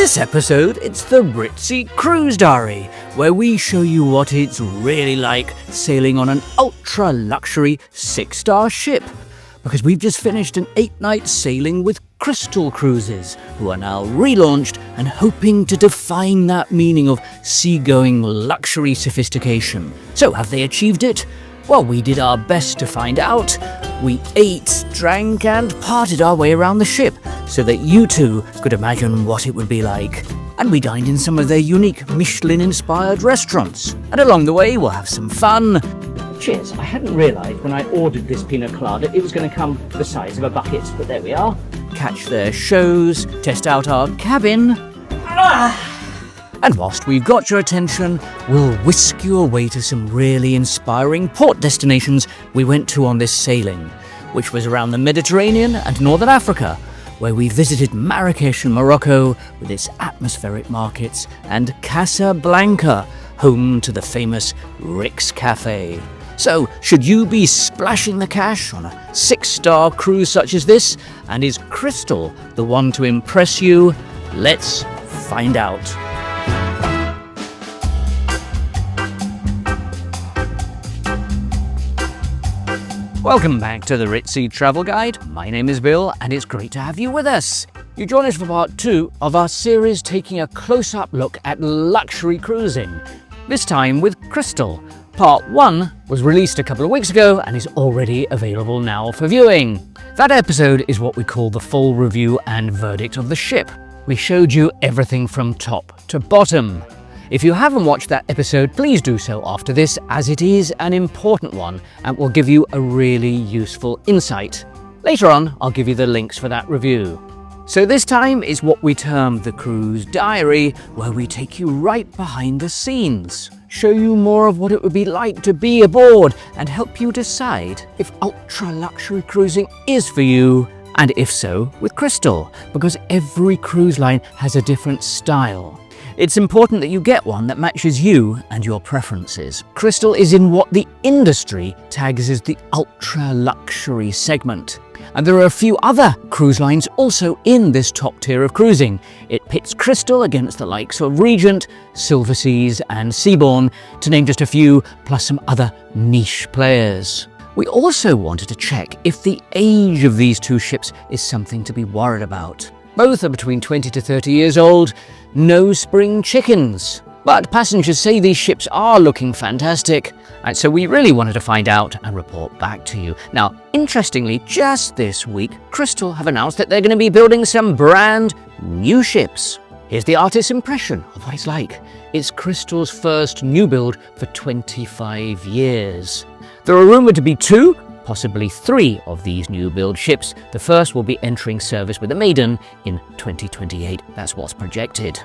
this episode, it's the Ritzy Cruise Diary, where we show you what it's really like sailing on an ultra-luxury 6-star ship. Because we've just finished an 8-night sailing with Crystal Cruises, who are now relaunched and hoping to define that meaning of seagoing luxury sophistication. So have they achieved it? Well, we did our best to find out. We ate, drank and parted our way around the ship so that you too could imagine what it would be like. And we dined in some of their unique Michelin-inspired restaurants. And along the way we'll have some fun. Cheers, I hadn't realised when I ordered this pina colada it was going to come the size of a bucket, but there we are. Catch their shows, test out our cabin. And whilst we've got your attention, we'll whisk you away to some really inspiring port destinations we went to on this sailing, which was around the Mediterranean and Northern Africa, where we visited Marrakech Morocco with its atmospheric markets, and Casablanca, home to the famous Rick's Cafe. So, should you be splashing the cash on a 6-star cruise such as this? And is Crystal the one to impress you? Let's find out. Welcome back to the Ritzy Travel Guide. My name is Bill and it's great to have you with us. You join us for part 2 of our series taking a close-up look at luxury cruising, this time with Crystal. Part 1 was released a couple of weeks ago and is already available now for viewing. That episode is what we call the full review and verdict of the ship. We showed you everything from top to bottom. If you haven't watched that episode, please do so after this, as it is an important one and will give you a really useful insight. Later on, I'll give you the links for that review. So this time is what we term the Cruise Diary, where we take you right behind the scenes, show you more of what it would be like to be aboard, and help you decide if ultra-luxury cruising is for you, and if so, with Crystal, because every cruise line has a different style. It's important that you get one that matches you and your preferences. Crystal is in what the industry tags as the ultra-luxury segment. And there are a few other cruise lines also in this top tier of cruising. It pits Crystal against the likes of Regent, Silversea and Seabourn, to name just a few, plus some other niche players. We also wanted to check if the age of these two ships is something to be worried about. Both are between 20 to 30 years old, no spring chickens. But passengers say these ships are looking fantastic, and so we really wanted to find out and report back to you. Now, interestingly, just this week, Crystal have announced that they're going to be building some brand new ships. Here's the artist's impression of what it's like. It's Crystal's first new build for 25 years. There are rumoured to be 2, possibly 3 of these new build ships. The first will be entering service with the maiden in 2028. That's what's projected.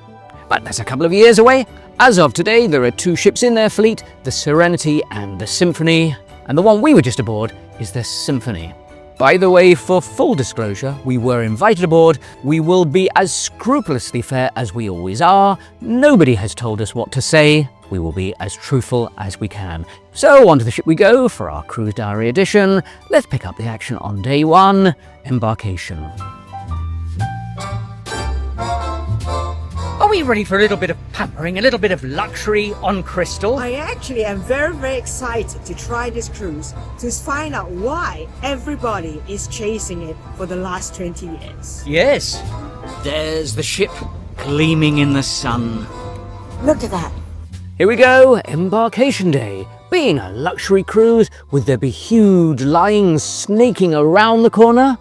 But that's a couple of years away. As of today, there are 2 ships in their fleet, the Serenity and the Symphony, and the one we were just aboard is the Symphony. By the way, for full disclosure, we were invited aboard. We will be as scrupulously fair as we always are. Nobody has told us what to say. We will be as truthful as we can. So onto the ship we go for our Cruise Diary edition. Let's pick up the action on day 1, Embarkation. Are we ready for a little bit of pampering, a little bit of luxury on Crystal? I actually am very, very excited to try this cruise to find out why everybody is chasing it for the last 20 years. Yes. There's the ship gleaming in the sun. Look at that. Here we go, Embarkation Day. Being a luxury cruise, would there be huge lines snaking around the corner?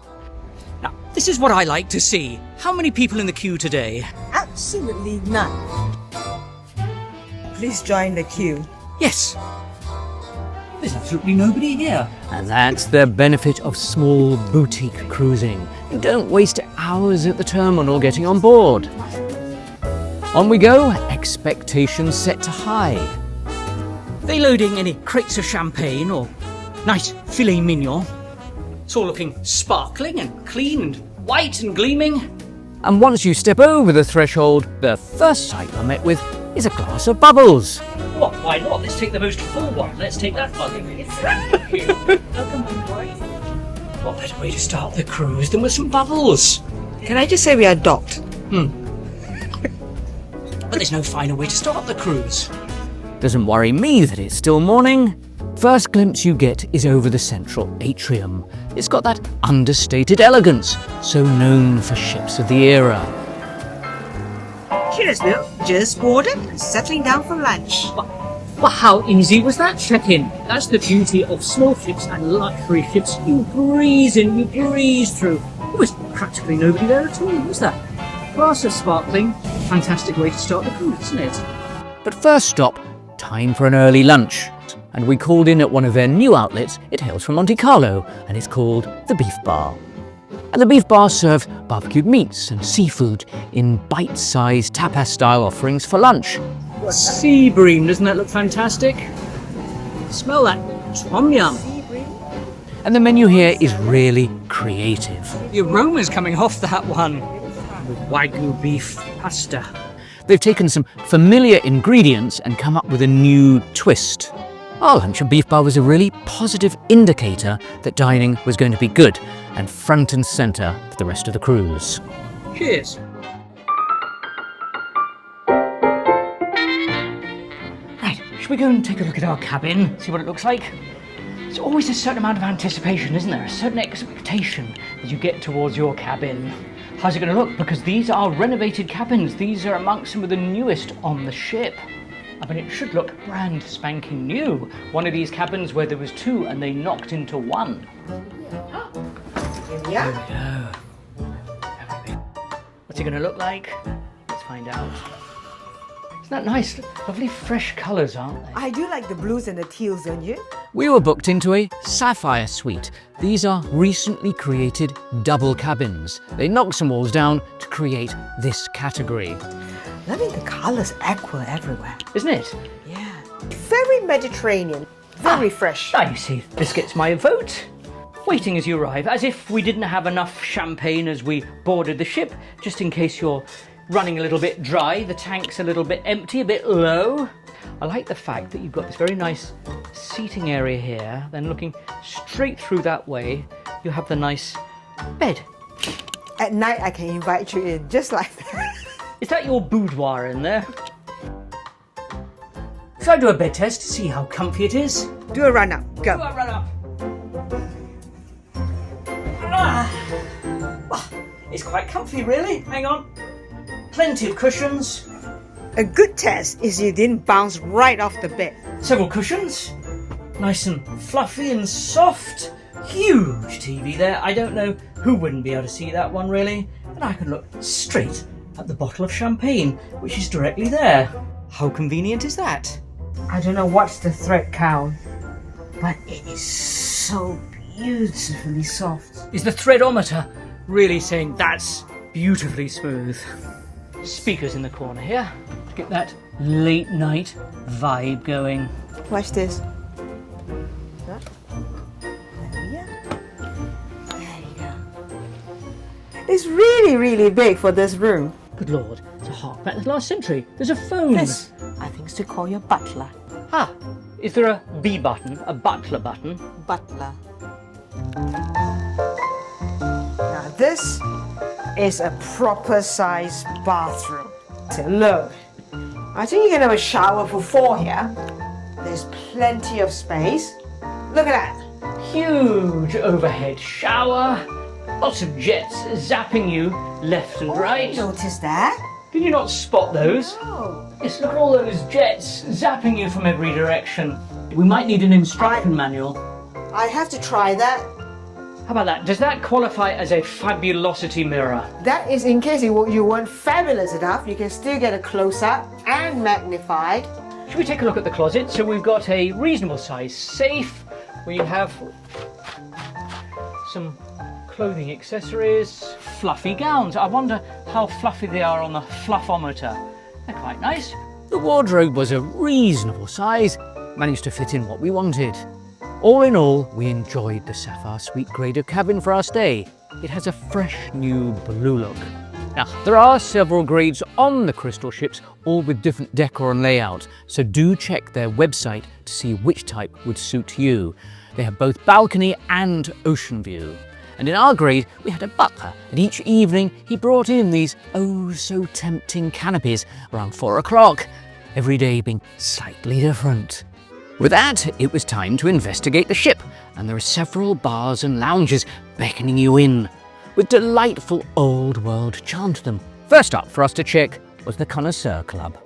Now, this is what I like to see. How many people in the queue today? Absolutely none. Please join the queue. Yes. There's absolutely nobody here. And that's the benefit of small boutique cruising. You don't waste hours at the terminal getting on board. On we go, expectations set to high. They loading any crates of champagne or nice filet mignon? It's all looking sparkling and clean and white and gleaming. And once you step over the threshold, the first sight you're met with is a glass of bubbles. What? Why not? Let's take the most full one. Let's take that one. Welcome on board. What better way to start the cruise than with some bubbles? Can I just say we are docked? but there's no finer way to start the cruise. Doesn't worry me that it's still morning. First glimpse you get is over the central atrium. It's got that understated elegance, so known for ships of the era. Cheers, Bill. Just boarded and settling down for lunch. Well, how easy was that check-in? That's the beauty of small ships and luxury ships. You breeze in, you breeze through. There was practically nobody there at all, was there? Glass of sparkling. Fantastic way to start the cruise, isn't it? But first stop, time for an early lunch. And we called in at one of their new outlets. It hails from Monte Carlo, and it's called the Beef Bar. And the Beef Bar serves barbecued meats and seafood in bite-sized tapas-style offerings for lunch. Seabourn, doesn't that look fantastic? Smell that tom yum. And the menu here is really creative. The aroma's coming off that one. With Wagyu beef pasta. They've taken some familiar ingredients and come up with a new twist. Our lunch at Beef Bar was a really positive indicator that dining was going to be good and front and centre for the rest of the cruise. Cheers. Right, should we go and take a look at our cabin, see what it looks like? There's always a certain amount of anticipation, isn't there? A certain expectation as you get towards your cabin. How's it going to look? Because these are renovated cabins. These are amongst some of the newest on the ship. I mean, it should look brand spanking new. One of these cabins where there was two and they knocked into one. Yeah. There we go. What's it going to look like? Let's find out. Isn't that nice? Lovely fresh colours, aren't they? I do like the blues and the teals, don't you? We were booked into a Sapphire suite. These are recently created double cabins. They knocked some walls down to create this category. Loving the colours aqua everywhere. Isn't it? Yeah. Very Mediterranean. Very fresh. Now you see, this gets my vote. Waiting as you arrive, as if we didn't have enough champagne as we boarded the ship, just in case you're running a little bit dry, the tank's a little bit empty, a bit low. I like the fact that you've got this very nice seating area here, then looking straight through that way, you have the nice bed. At night I can invite you in, just like that. Is that your boudoir in there? Should I do a bed test to see how comfy it is? Do a run up. Go. Do a run up. Well, it's quite comfy, really. Hang on. Plenty of cushions. A good test is you didn't bounce right off the bed. Several cushions. Nice and fluffy and soft. Huge TV there. I don't know who wouldn't be able to see that one, really. And I can look straight at the bottle of champagne, which is directly there. How convenient is that? I don't know what's the thread count, but it is so beautifully soft. Is the threadometer really saying that's beautifully smooth? Speakers in the corner here to get that late night vibe going. Watch this. There you go. It's really, really big for this room. Good Lord, it's a hark back to the last century. There's a phone. This, I think, is to call your butler. Ah, is there a B button, a butler button? Butler. Now this is a proper size bathroom. So look, I think you can have a shower for four here. There's plenty of space. Look at that. Huge overhead shower. Lots of jets zapping you left and right. Notice that? Did you not spot those? Oh. Yes, look at all those jets zapping you from every direction. We might need an instruction manual. I have to try that. How about that? Does that qualify as a fabulosity mirror? That is in case you weren't fabulous enough, you can still get a close-up and magnified. Should we take a look at the closet? So we've got a reasonable size safe. We have some clothing accessories, fluffy gowns. I wonder how fluffy they are on the fluffometer. They're quite nice. The wardrobe was a reasonable size, managed to fit in what we wanted. All in all, we enjoyed the Sapphire Suite Grader cabin for our stay. It has a fresh new blue look. Now, there are several grades on the Crystal ships, all with different decor and layout, so do check their website to see which type would suit you. They have both balcony and ocean view. And in our grade, we had a butler, and each evening he brought in these oh-so-tempting canopies around 4 o'clock, every day being slightly different. With that, it was time to investigate the ship, and there are several bars and lounges beckoning you in, with delightful old-world charm to them. First up for us to check was the Connoisseur Club.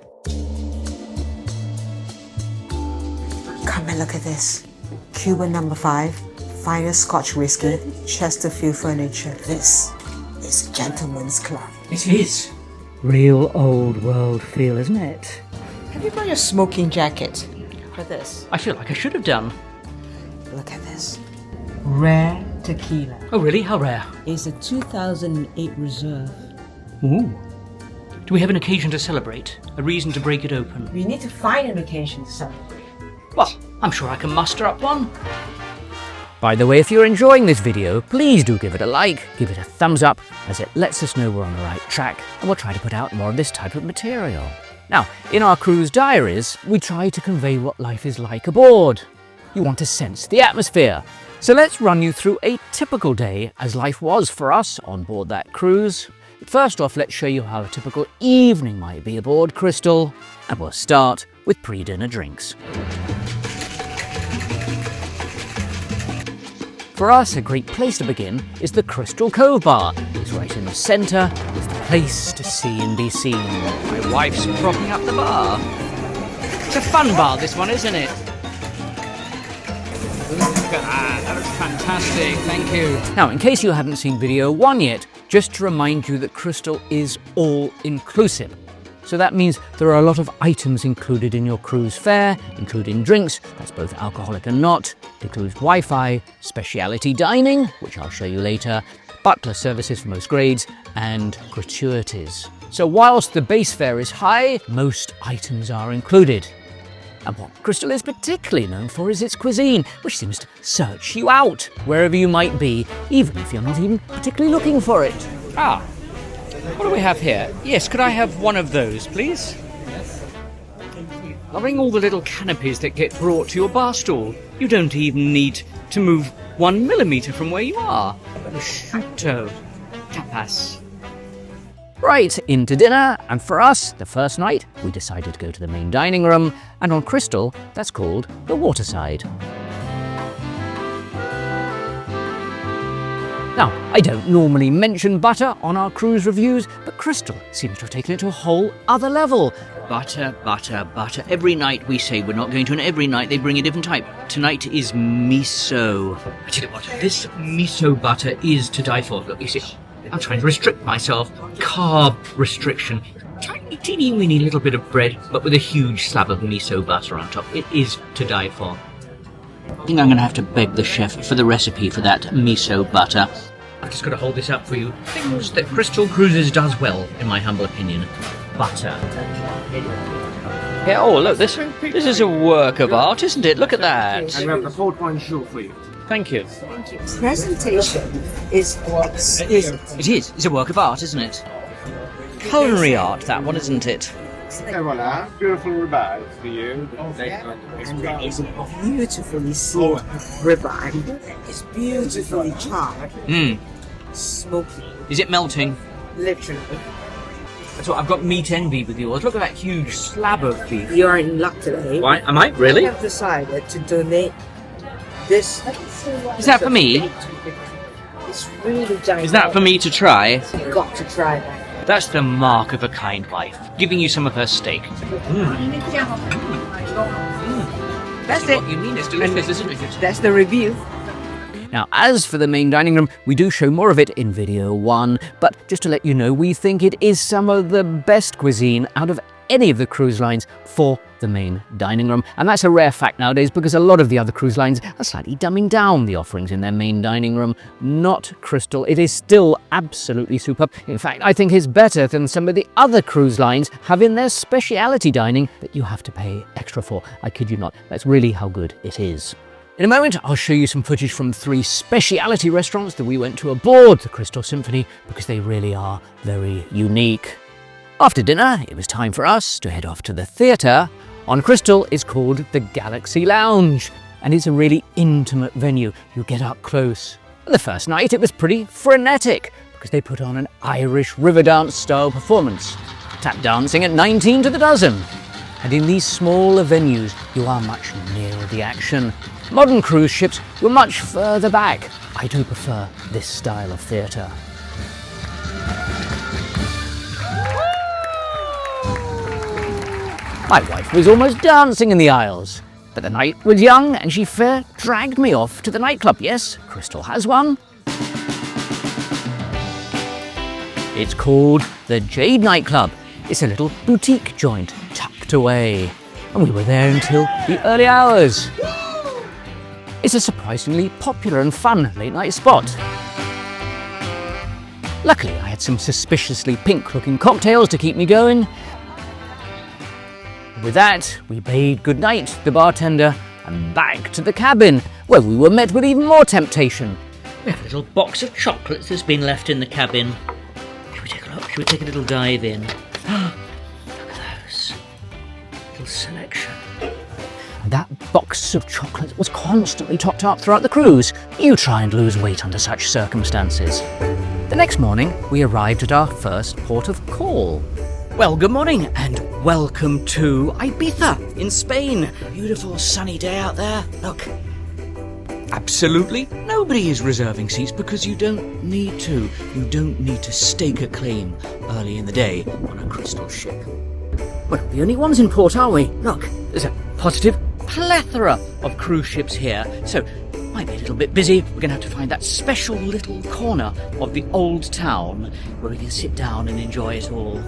Come and look at this. Cuban number 5, finest Scotch whiskey, Chesterfield furniture. This is Gentleman's Club. It is. Real old-world feel, isn't it? Have you brought your smoking jacket for this? I feel like I should have done. Look at this. Rare tequila. Oh really? How rare? It's a 2008 reserve. Ooh. Do we have an occasion to celebrate? A reason to break it open? We need to find an occasion to celebrate. Well, I'm sure I can muster up one. By the way, if you're enjoying this video, please do give it a like, give it a thumbs up, as it lets us know we're on the right track, and we'll try to put out more of this type of material. Now, in our cruise diaries, we try to convey what life is like aboard. You want to sense the atmosphere. So let's run you through a typical day as life was for us on board that cruise. First off, let's show you how a typical evening might be aboard Crystal, and we'll start with pre-dinner drinks. For us, a great place to begin is the Crystal Cove Bar. It's right in the centre, it's the place to see and be seen. My wife's propping up the bar. It's a fun bar, this one, isn't it? Look at that, that looks fantastic, thank you. Now, in case you haven't seen video 1 yet, just to remind you that Crystal is all-inclusive. So that means there are a lot of items included in your cruise fare, including drinks, that's both alcoholic and not. It includes Wi-Fi, speciality dining, which I'll show you later, butler services for most grades, and gratuities. So whilst the base fare is high, most items are included. And what Crystal is particularly known for is its cuisine, which seems to search you out, wherever you might be, even if you're not even particularly looking for it. Ah. What do we have here? Yes, could I have one of those, please? Yes. Loving all the little canopies that get brought to your bar stool. You don't even need to move 1 millimetre from where you are. Prosciutto. Tapas. Right, into dinner, and for us, the first night, we decided to go to the main dining room, and on Crystal, that's called the Waterside. Now, I don't normally mention butter on our cruise reviews, but Crystal seems to have taken it to a whole other level. Butter, butter, butter. Every night we say we're not going to, and every night they bring a different type. Tonight is miso. I tell you what, this miso butter is to die for. Look, you see, I'm trying to restrict myself. Carb restriction. Tiny, teeny, weeny little bit of bread, but with a huge slab of miso butter on top. It is to die for. I think I'm going to have to beg the chef for the recipe for that miso butter. I've just got to hold this up for you. Things that Crystal Cruises does well, in my humble opinion. Butter. Yeah, oh, look, this is a work of art, isn't it? Look at that. And we have the port wine short for you. Thank you. Thank you. Presentation is exquisite. It is. It's a work of art, isn't it? Culinary art, that one, isn't it? Et voilà, beautiful ribeye for you. And that is beautifully seared ribeye. It's beautifully charred. Smoky. Is it melting? Literally. That's what I've got meat envy with yours. Look at that huge slab of beef. You're in luck today. Why? Am I? Really? I have decided to donate this. Is that for me? It's really gigantic. Is that for me to try? You've got to try that. That's the mark of a kind wife, giving you some of her steak. That's it. What you mean, it's delicious, isn't it? That's the review. Now, as for the main dining room, we do show more of it in video 1, but just to let you know, we think it is some of the best cuisine out of any of the cruise lines for the main dining room. And that's a rare fact nowadays because a lot of the other cruise lines are slightly dumbing down the offerings in their main dining room. Not Crystal. It is still absolutely superb. In fact, I think it's better than some of the other cruise lines have in their speciality dining that you have to pay extra for. I kid you not. That's really how good it is. In a moment, I'll show you some footage from 3 speciality restaurants that we went to aboard the Crystal Symphony because they really are very unique. After dinner, it was time for us to head off to the theatre. On Crystal, it's called the Galaxy Lounge, and it's a really intimate venue. You get up close, The first night it was pretty frenetic because they put on an Irish river dance style performance, tap dancing at 19 to the dozen. And in these smaller venues you are much nearer the action. Modern cruise ships were much further back. I do prefer this style of theatre. My wife was almost dancing in the aisles, but the night was young and she fair dragged me off to the nightclub. Yes, Crystal has one. It's called the Jade nightclub. It's a little boutique joint tucked away, and we were there until the early hours. It's a surprisingly popular and fun late night spot. Luckily, I had some suspiciously pink-looking cocktails to keep me going. With that, we bade goodnight to the bartender and back to the cabin, where we were met with even more temptation. We have a little box of chocolates that's been left in the cabin. Should we take a look? Should we take a little dive in? Look at those. Little selection. That box of chocolate was constantly topped up throughout the cruise. You try and lose weight under such circumstances. The next morning, we arrived at our first port of call. Well, good morning and welcome to Ibiza in Spain. Beautiful sunny day out there. Look, absolutely nobody is reserving seats because you don't need to. You don't need to stake a claim early in the day on a Crystal ship. We're not the only ones in port, are we? Look, there's a positive plethora of cruise ships here, so might be a little bit busy. We're going to have to find that special little corner of the old town where we can sit down and enjoy it all.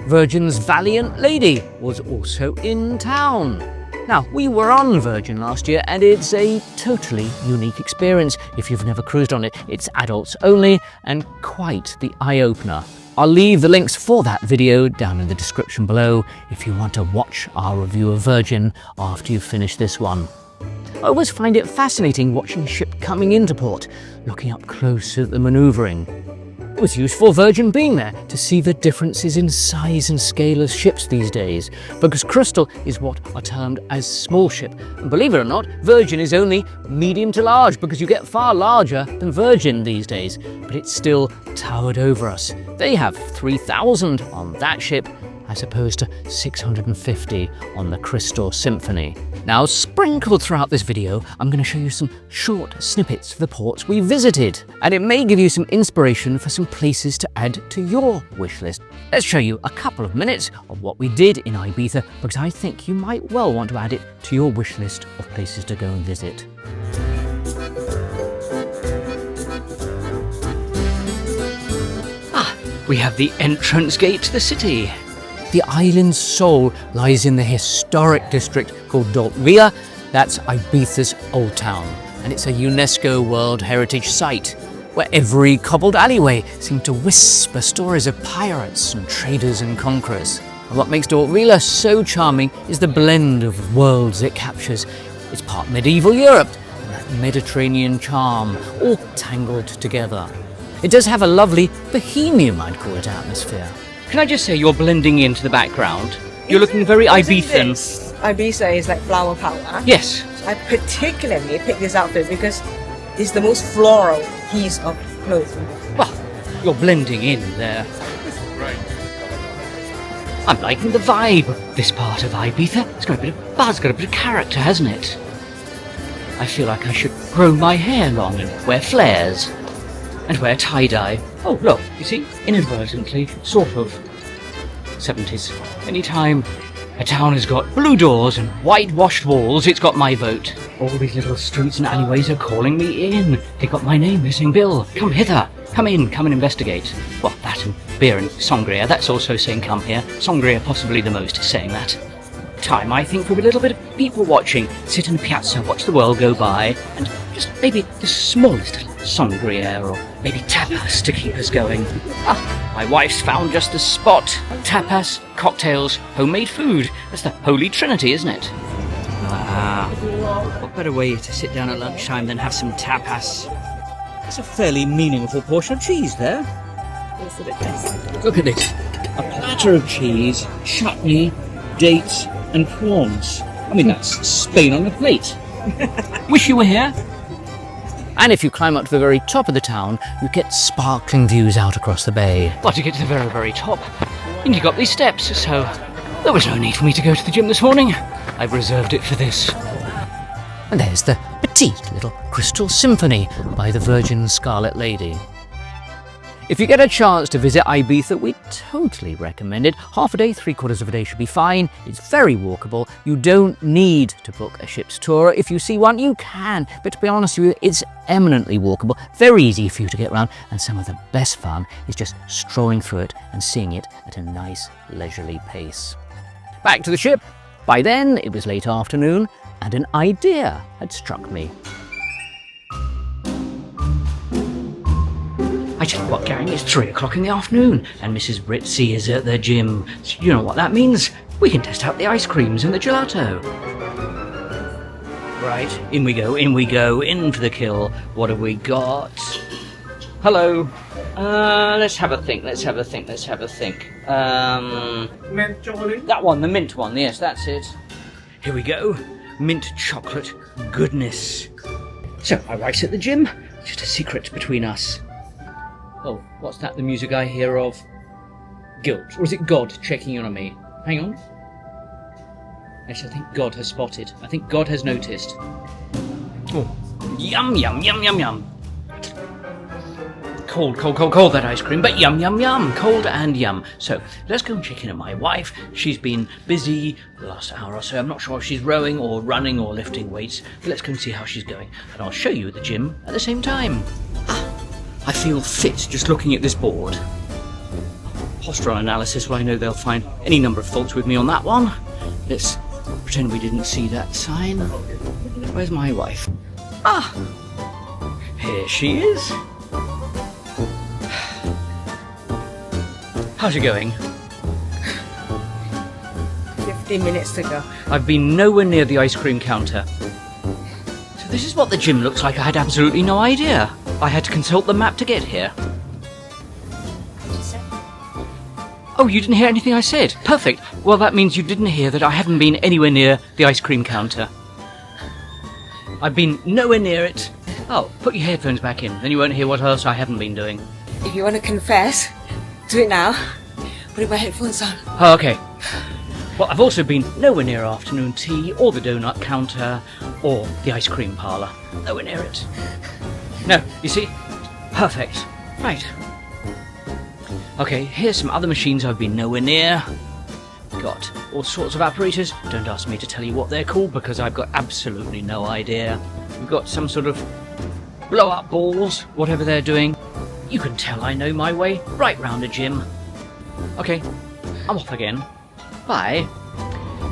Virgin's Valiant Lady was also in town. Now, we were on Virgin last year and it's a totally unique experience if you've never cruised on it. It's adults only and quite the eye-opener. I'll leave the links for that video down in the description below if you want to watch our review of Virgin after you've finished this one. I always find it fascinating watching a ship coming into port, looking up close at the manoeuvring. It was useful Virgin being there to see the differences in size and scale of ships these days, because Crystal is what are termed as small ship, and believe it or not, Virgin is only medium to large because you get far larger than Virgin these days, but it's still towered over us. They have 3,000 on that ship, as opposed to 650 on the Crystal Symphony. Now, sprinkled throughout this video, I'm going to show you some short snippets of the ports we visited, and it may give you some inspiration for some places to add to your wish list. Let's show you a couple of minutes of what we did in Ibiza, because I think you might well want to add it to your wish list of places to go and visit. We have the entrance gate to the city. The island's soul lies in the historic district called Dalt Vila. That's Ibiza's old town, and it's a UNESCO World Heritage Site, where every cobbled alleyway seemed to whisper stories of pirates and traders and conquerors. And what makes Dalt Vila so charming is the blend of worlds it captures. It's part medieval Europe and that Mediterranean charm, all tangled together. It does have a lovely bohemian, I'd call it, atmosphere. Can I just say you're blending into the background? You're looking very Ibizan. Ibiza is like flower power. Yes. I particularly picked this outfit because it's the most floral piece of clothing. Well, you're blending in there. I'm liking the vibe of this part of Ibiza. It's got a bit of buzz, got a bit of character, hasn't it? I feel like I should grow my hair long and wear flares. And wear tie-dye. Oh, look, you see, inadvertently, sort of 70s. Anytime a town has got blue doors and whitewashed walls, it's got my vote. All these little streets and alleyways are calling me in. They got my name missing, Bill. Come hither. Come in, come and investigate. Well, that and beer and sangria, that's also saying come here. Sangria possibly the most is saying that. Time, I think, for a little bit of people watching. Sit in the piazza, watch the world go by, and just maybe the smallest little sangria or maybe tapas to keep us going. My wife's found just the spot. Tapas, cocktails, homemade food. That's the holy trinity, isn't it? What better way to sit down at lunchtime than have some tapas? That's a fairly meaningful portion of cheese there. Look at this. A platter of cheese, chutney, dates and prawns. I mean, that's Spain on a plate. Wish you were here. And if you climb up to the very top of the town, you get sparkling views out across the bay. But to get to the very, very top, you need to go up these steps, so there was no need for me to go to the gym this morning. I've reserved it for this. And there's the petite little Crystal Symphony by the Virgin Scarlet Lady. If you get a chance to visit Ibiza, we totally recommend it. Half a day, 3/4 of a day should be fine. It's very walkable. You don't need to book a ship's tour. If you see one, you can. But to be honest with you, it's eminently walkable, very easy for you to get around, and some of the best fun is just strolling through it and seeing it at a nice, leisurely pace. Back to the ship. By then, it was late afternoon, and an idea had struck me. I tell you what, gang, it's 3 o'clock in the afternoon, and Mrs. Ritzy is at the gym. So you know what that means? We can test out the ice creams and the gelato. Right, in we go, in for the kill. What have we got? Hello. Let's have a think. Mint chocolate. That one, the mint one, yes, that's it. Here we go. Mint chocolate goodness. So, I write at the gym. Just a secret between us. Oh, what's that? The music I hear of? Guilt. Or is it God checking in on me? Hang on. Yes, I think God has spotted. I think God has noticed. Oh, yum, yum, yum, yum, yum. Cold, that ice cream, but yum, yum, yum. Cold and yum. So, let's go and check in on my wife. She's been busy the last hour or so. I'm not sure if she's rowing or running or lifting weights. But let's go and see how she's going. And I'll show you the gym at the same time. I feel fit just looking at this board. Postural analysis, well, I know they'll find any number of faults with me on that one. Let's pretend we didn't see that sign. Where's my wife? Ah! Here she is. How's it going? 15 minutes to go. I've been nowhere near the ice cream counter. So this is what the gym looks like. I had absolutely no idea. I had to consult the map to get here. Oh, you didn't hear anything I said? Perfect. Well, that means you didn't hear that I haven't been anywhere near the ice cream counter. I've been nowhere near it. Oh, put your headphones back in, then you won't hear what else I haven't been doing. If you want to confess, do it now. Putting my headphones on. Oh, okay. Well, I've also been nowhere near afternoon tea, or the donut counter, or the ice cream parlour. Nowhere near it. No, you see? Perfect. Right. Okay, here's some other machines I've been nowhere near. Got all sorts of apparatus. Don't ask me to tell you what they're called because I've got absolutely no idea. We've got some sort of blow-up balls, whatever they're doing. You can tell I know my way right round a gym. Okay, I'm off again. Bye.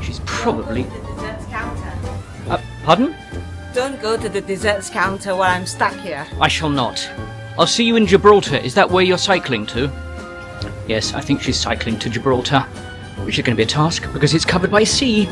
She's probably... The desserts counter. Pardon? Don't go to the desserts counter while I'm stuck here. I shall not. I'll see you in Gibraltar. Is that where you're cycling to? Yes, I think she's cycling to Gibraltar, which is going to be a task because it's covered by sea.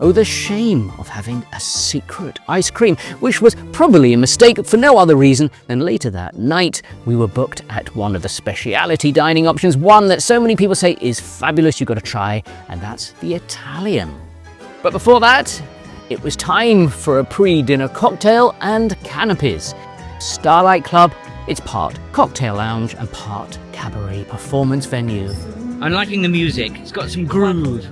Oh, the shame of having a secret ice cream, which was probably a mistake for no other reason than later that night we were booked at one of the speciality dining options, one that so many people say is fabulous, you've got to try, and that's the Italian. But before that, it was time for a pre-dinner cocktail and canopies. Starlite Club, it's part cocktail lounge and part cabaret performance venue. I'm liking the music. It's got some groove.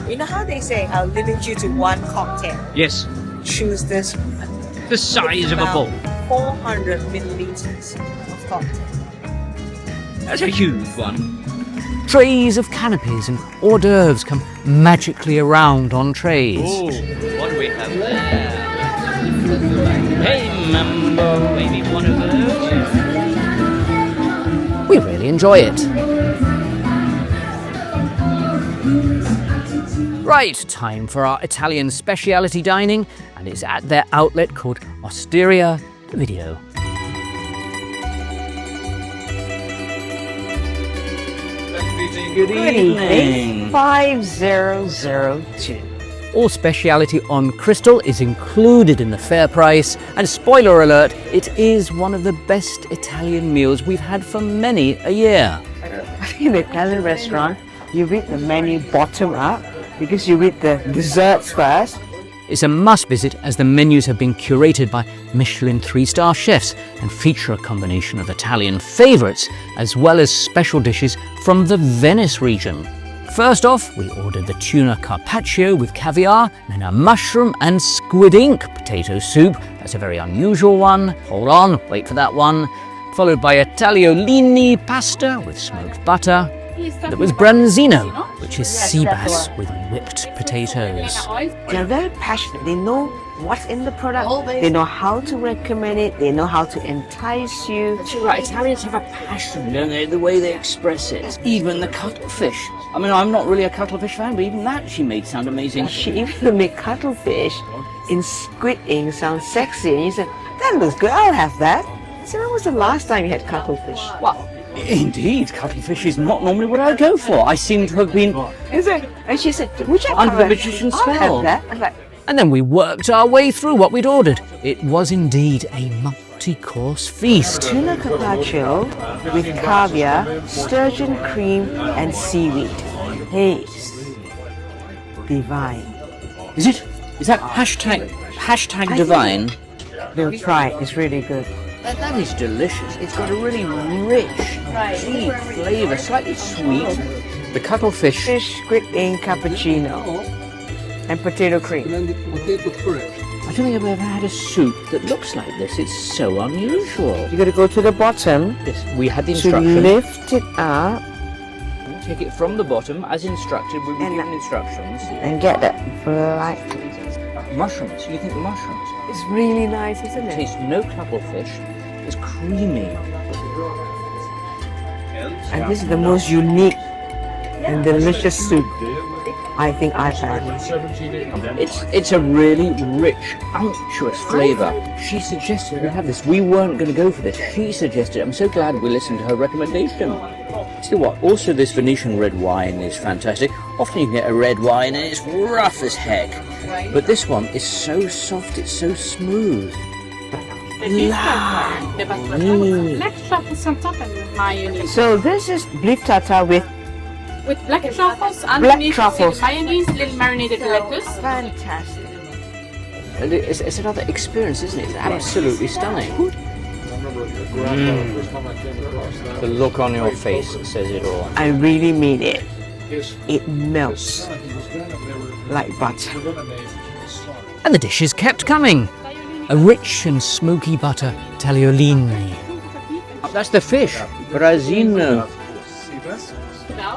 You know how they say, I'll limit you to one cocktail. Yes, Choose this. the size of a bowl. 400 milliliters of cocktail. That's a huge one. Trays of canopies and hors d'oeuvres come magically around on trays. Oh, what do we have there? Hey, Mambo, maybe one of those? We really enjoy it. Right, time for our Italian speciality dining, and it's at their outlet called Osteria Video. Good evening. 5002. All speciality on Crystal is included in the fare price, and spoiler alert, it is one of the best Italian meals we've had for many a year. I think in the Italian restaurant, you read the menu bottom up because you read the desserts first, It's a must visit as the menus have been curated by Michelin 3-star chefs and feature a combination of Italian favourites as well as special dishes from the Venice region. First off, we ordered the tuna carpaccio with caviar, then a mushroom and squid ink potato soup. That's a very unusual one. Hold on, wait for that one. Followed by a tagliolini pasta with smoked butter. There was branzino, which is sea bass with whipped potatoes. They're very passionate. They know what's in the product. They know how to recommend it. They know how to entice you. That's right, Italians have a passion, don't they? The way they express it. Even the cuttlefish. I mean, I'm not really a cuttlefish fan, but even that she made sound amazing. She even made cuttlefish in squid ink sound sexy. And you said, that looks good, I'll have that. So when was the last time you had cuttlefish? Well, indeed, cuttlefish is not normally what I go for. I seem to have been Is it? And she said, would you under have the that? magician's I'll spell. have that. I was like, And then we worked our way through what we'd ordered. It was indeed a multi-course feast. tuna carpaccio with caviar, sturgeon cream, and seaweed. Taste divine. Is it? Is that hashtag divine? They'll try. It's really good. That is delicious. It's got a really rich, deep flavour, slightly sweet. The cuttlefish. Fish, squid ink, cappuccino, and potato cream. I don't think I've ever had a soup that looks like this. It's so unusual. You got to go to the bottom Yes, we had the to instruction. lift it up Take it from the bottom, as instructed. We were And given instructions. and get that black. Mushrooms. You think mushrooms? It's really nice, isn't it? Taste no cuttlefish. It's creamy. And this is the most unique and delicious soup I think I've had. It's a really rich, unctuous flavour. She suggested we have this. We weren't going to go for this. She suggested. I'm so glad we listened to her recommendation. Still what? Also, this Venetian red wine is fantastic. Often you can get a red wine and it's rough as heck. But this one is so soft, it's so smooth. Black truffles on top and mayonnaise. So this is beef tartare with With black truffles underneath truffles. mayonnaise, little marinated lettuce. fantastic. And it's another experience, isn't it? It's absolutely stunning. The look on your face says it all. I really mean it. It melts like butter. And the dishes kept coming. A rich and smoky butter tagliolini. That's the fish, brazzino.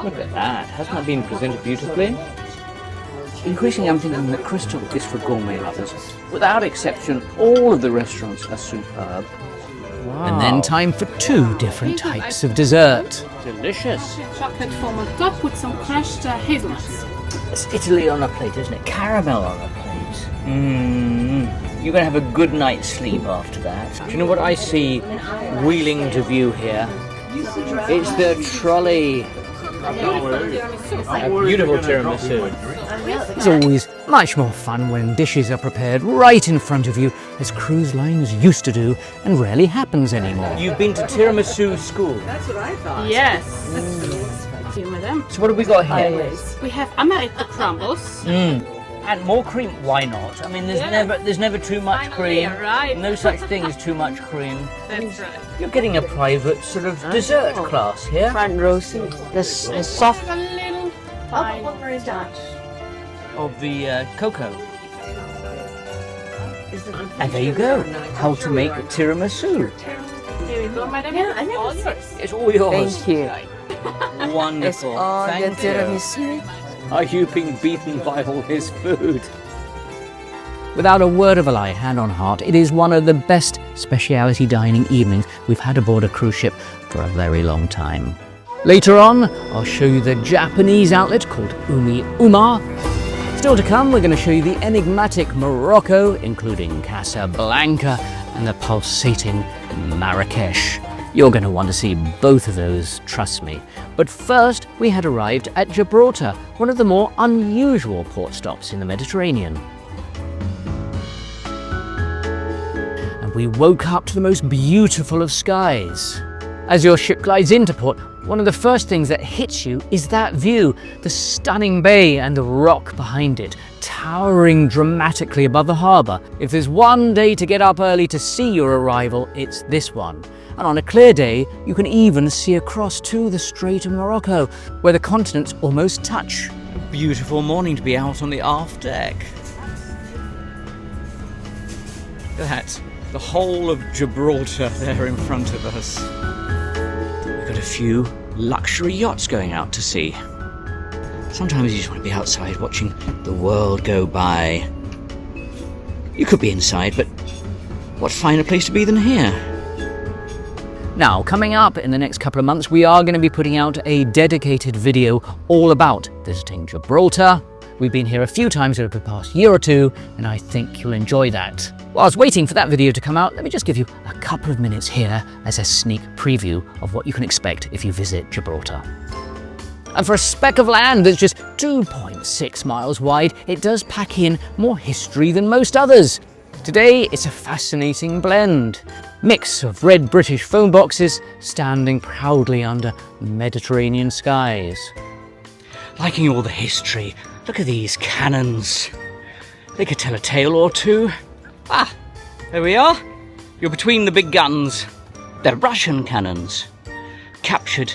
Look at that. Hasn't that been presented beautifully? Increasingly, I'm thinking that Crystal is for gourmet lovers. Without exception, all of the restaurants are superb. And then time for 2 different types of dessert. Delicious. Chocolate foam on top with some crushed hazelnuts. It's Italy on a plate, isn't it? Caramel on a plate. You're going to have a good night's sleep after that. Do you know what I see wheeling to view here? It's the trolley. A beautiful tiramisu. It's always much more fun when dishes are prepared right in front of you, as cruise lines used to do and rarely happens anymore. You've been to tiramisu school. Yes. See, madam. So what have we got here? We have amaretto crumbles. And more cream? Why not? I mean, there's never too much Finally, cream. right. No such thing as too much cream. That's right. You're getting a private sort of dessert class here. Front row seat. The soft. A little fine touch. Of the cocoa. And there you go. How to make tiramisu. Here we go, madam. All yours. It's all yours. Thank you. It's Wonderful. all the Thank you. tiramisu. Are you being beaten by all his food? Without a word of a lie, hand on heart, it is one of the best specialty dining evenings we've had aboard a cruise ship for a very long time. Later on, I'll show you the Japanese outlet called Umi Uma. Still to come, we're going to show you the enigmatic Morocco, including Casablanca and the pulsating Marrakech. You're going to want to see both of those, trust me. But first, we had arrived at Gibraltar, one of the more unusual port stops in the Mediterranean. And we woke up to the most beautiful of skies. As your ship glides into port, one of the first things that hits you is that view, the stunning bay and the rock behind it, towering dramatically above the harbour. If there's one day to get up early to see your arrival, it's this one. And on a clear day, you can even see across to the Strait of Morocco, where the continents almost touch. A beautiful morning to be out on the aft deck. Look at that, the whole of Gibraltar there in front of us. We've got a few luxury yachts going out to sea. Sometimes you just want to be outside watching the world go by. You could be inside, but what finer place to be than here? Now, coming up in the next couple of months, we are going to be putting out a dedicated video all about visiting Gibraltar. We've been here a few times over the past year or two, and I think you'll enjoy that. While I was waiting for that video to come out, let me just give you a couple of minutes here as a sneak preview of what you can expect if you visit Gibraltar. And for a speck of land that's just 2.6 miles wide, it does pack in more history than most others. Today, it's a fascinating blend. Mix of red British phone boxes standing proudly under Mediterranean skies. Liking all the history, look at these cannons. They could tell a tale or two. Ah, there we are. You're between the big guns. They're Russian cannons, captured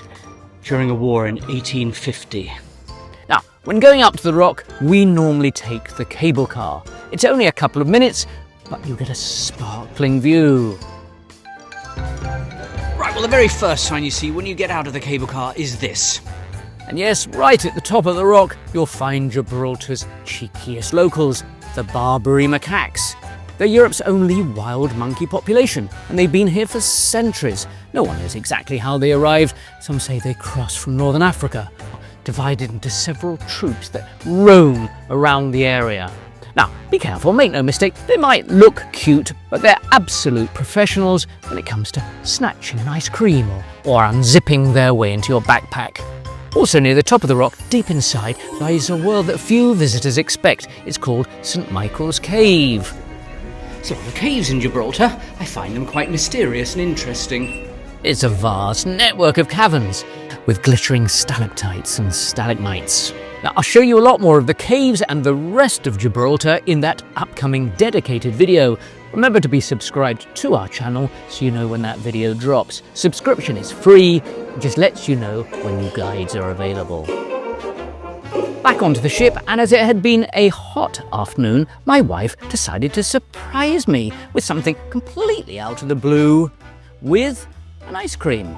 during a war in 1850. Now, when going up to the rock, we normally take the cable car. It's only a couple of minutes, but you get a sparkling view. Right, well, the very first sign you see when you get out of the cable car is this. And yes, right at the top of the rock, you'll find Gibraltar's cheekiest locals, the Barbary macaques. They're Europe's only wild monkey population, and they've been here for centuries. No one knows exactly how they arrived. Some say they crossed from northern Africa, divided into several troops that roam around the area. Now, be careful, make no mistake, they might look cute, but they're absolute professionals when it comes to snatching an ice cream or unzipping their way into your backpack. Also near the top of the rock, deep inside, lies a world that few visitors expect. It's called St. Michael's Cave. There's a lot of caves in Gibraltar. I find them quite mysterious and interesting. It's a vast network of caverns with glittering stalactites and stalagmites. Now, I'll show you a lot more of the caves and the rest of Gibraltar in that upcoming dedicated video. Remember to be subscribed to our channel so you know when that video drops. Subscription is free, it just lets you know when new guides are available. Back onto the ship, and as it had been a hot afternoon, my wife decided to surprise me with something completely out of the blue, with an ice cream.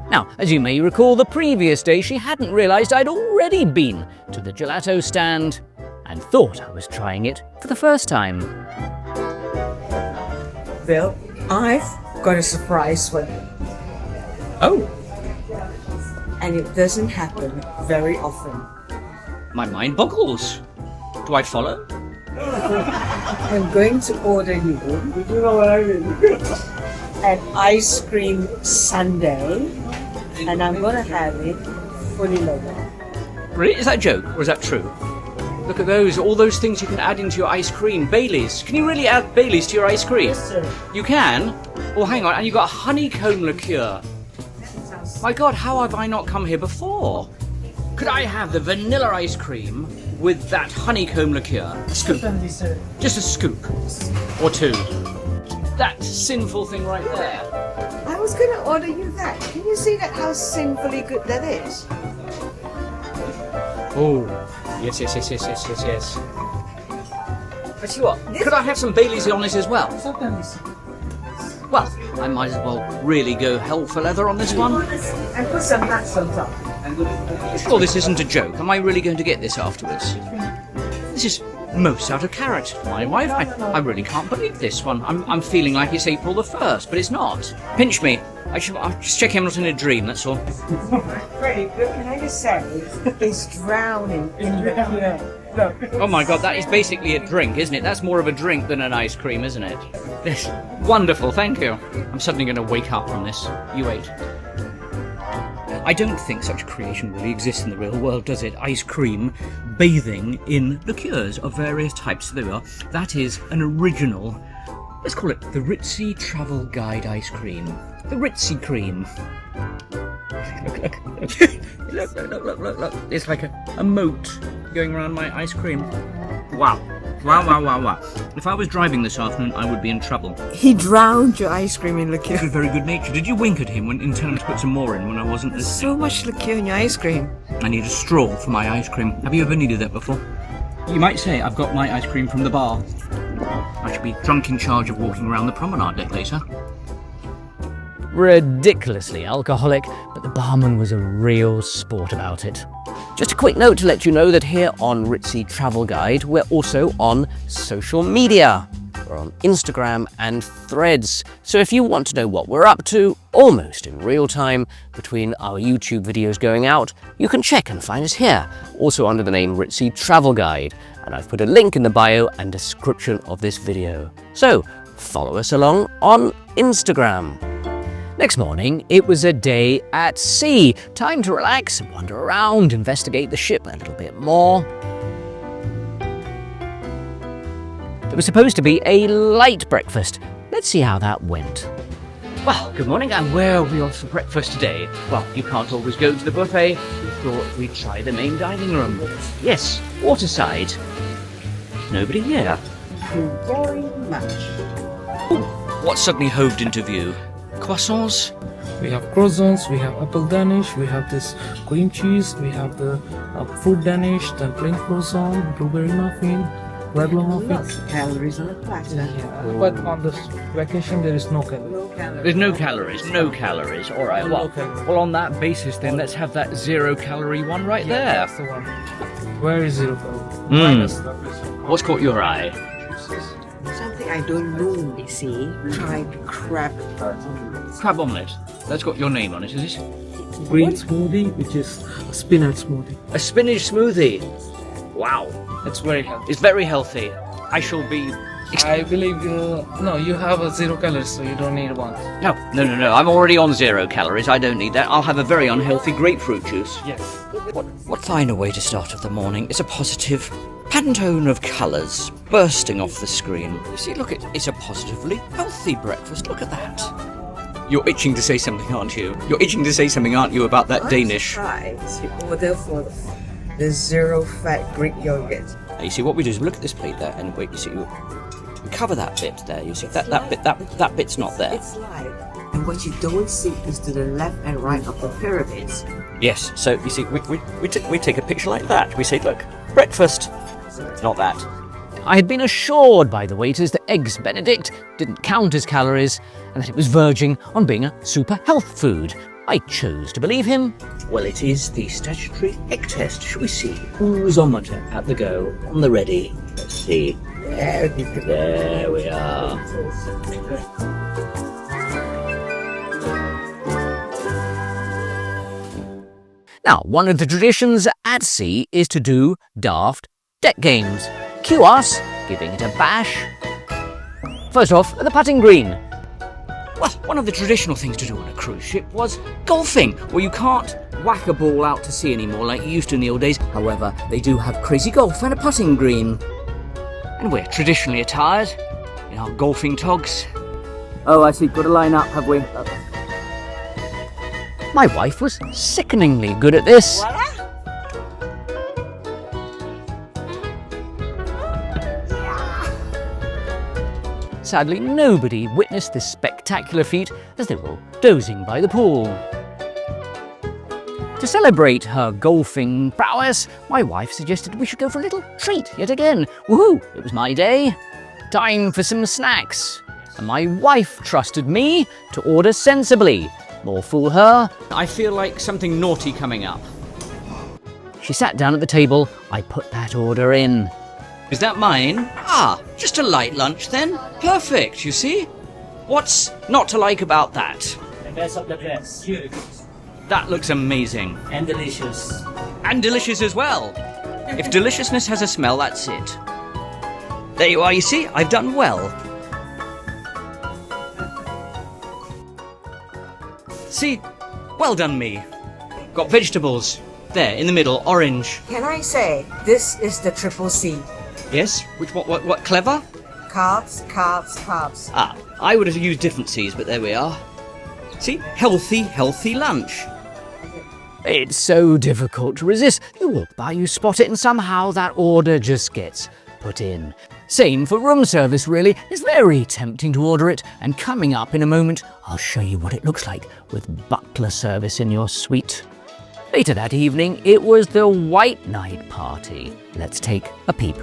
Now, as you may recall, the previous day she hadn't realised I'd already been to the gelato stand and thought I was trying it for the first time. Bill, I've got a surprise for you. Oh, And it doesn't happen very often. my mind boggles. Do I follow? I'm going to order you an ice cream sundae, and I'm going to have it fully loaded. Really? Is that a joke or is that true? Look at those, all those things you can add into your ice cream. Baileys. Can you really add Baileys to your ice cream? Yes, sir. You can? Oh, hang on, and you've got honeycomb liqueur. My God, how have I not come here before? Could I have the vanilla ice cream with that honeycomb liqueur? A scoop. Just a scoop. Or two. That sinful thing right there. I was going to order you that. Can you see that how sinfully good that is? Oh, yes. But see what? Could I have some Baileys on this as well? Well, I might as well really go hell for leather on this one. And put some nuts on top. Sure, this isn't a joke. Am I really going to get this afterwards? This is most out of character for my wife. I really can't believe this one. I'm feeling like it's April the 1st, but it's not. Pinch me. I'm just checking I'm not in a dream, that's all. Freddie, can I just say, it's drowning in the liqueur. Oh my God, that is basically a drink, isn't it? That's more of a drink than an ice cream, isn't it? This wonderful, thank you. I'm suddenly going to wake up from this. You wait. I don't think such a creation really exists in the real world, does it? Ice cream bathing in liqueurs of various types. There we are. That is an original, let's call it the Ritzy Travel Guide ice cream. The Ritzy cream. Look. It's like a moat going around my ice cream. Wow. If I was driving this afternoon, I would be in trouble. He drowned your ice cream in liqueur. He's very good natured. Did you wink at him and tell him to put some more in when I wasn't There's listening? so much liqueur in your ice cream. I need a straw for my ice cream. Have you ever needed that before? You might say I've got my ice cream from the bar. I should be drunk in charge of walking around the promenade deck later. Ridiculously alcoholic, but the barman was a real sport about it. Just a quick note to let you know that here on Ritzy Travel Guide, we're also on social media. We're on Instagram and Threads. So if you want to know what we're up to, almost in real time, between our YouTube videos going out, you can check and find us here, also under the name Ritzy Travel Guide. And I've put a link in the bio and description of this video. So follow us along on Instagram. Next morning, it was a day at sea. Time to relax, wander around, investigate the ship a little bit more. There was supposed to be a light breakfast. Let's see how that went. Well, good morning, and where are we off for breakfast today? Well, you can't always go to the buffet. We thought we'd try the main dining room. Yes, Waterside. Nobody here. Very much. Ooh, what suddenly hoved into view? Croissants? We have croissants, we have apple Danish, we have this cream cheese, we have the fruit Danish, then plain croissant, blueberry muffin, regular muffin. Lots of calories on a platter. But on this vacation there is no calories. No calories. There's no calories, no calories. All right, well, well, on that basis, then let's have that 0-calorie one right there. That's the one. Where is 0 calories? Mm. What's caught your eye? Something I don't know, you see. Tried crab. Crab omelette. That's got your name on it, is it? Green smoothie, which is a spinach smoothie. A spinach smoothie. Wow. It's very healthy. It's very healthy. I shall be... I believe you have a 0 calories, so you don't need one. No. I'm already on 0 calories. I don't need that. I'll have a very unhealthy grapefruit juice. Yes. What finer way to start off the morning? It's a positive Pantone of colours bursting off the screen. You see, look, it's a positively healthy breakfast. Look at that. You're itching to say something, aren't you? You're itching to say something, aren't you, about that Danish? I'm surprised you order for the 0-fat Greek yogurt. Now, you see, what we do is we look at this plate there, and wait, you see, we cover that bit there. You see, that bit's not there. It's light. And what you don't see is to the left and right of the pyramids. Yes, so you see, we take a picture like that. We say, look, breakfast. It's not that. I had been assured by the waiters that Eggs Benedict didn't count as calories and that it was verging on being a super health food. I chose to believe him. Well, it is the statutory egg test. Shall we see? Oozometer at the go, on the ready. Let's see. There we are. Now, one of the traditions at sea is to do daft deck games. Cue us giving it a bash. First off, at the putting green. Well, one of the traditional things to do on a cruise ship was golfing, where you can't whack a ball out to sea anymore like you used to in the old days. However, they do have crazy golf and a putting green. And we're traditionally attired in our golfing togs. Oh, I see. Got to line up, have we? My wife was sickeningly good at this. Sadly, nobody witnessed this spectacular feat as they were all dozing by the pool. To celebrate her golfing prowess, my wife suggested we should go for a little treat yet again. Woohoo! It was my day. Time for some snacks. And my wife trusted me to order sensibly. More fool her. I feel like something naughty coming up. She sat down at the table. I put that order in. Is that mine? Ah, just a light lunch then. Perfect, you see? What's not to like about that? The best of the best. That looks amazing. And delicious. And delicious as well. If deliciousness has a smell, that's it. There you are, you see? I've done well. See? Well done me. Got vegetables. There, in the middle, orange. Can I say, this is the triple C. Yes? What, clever? Carbs, carbs, carbs. Ah, I would have used different C's, but there we are. See? Healthy lunch. It's so difficult to resist. You walk by, you spot it, and somehow that order just gets put in. Same for room service, really. It's very tempting to order it, and coming up in a moment, I'll show you what it looks like with butler service in your suite. Later that evening, it was the White Night party. Let's take a peep.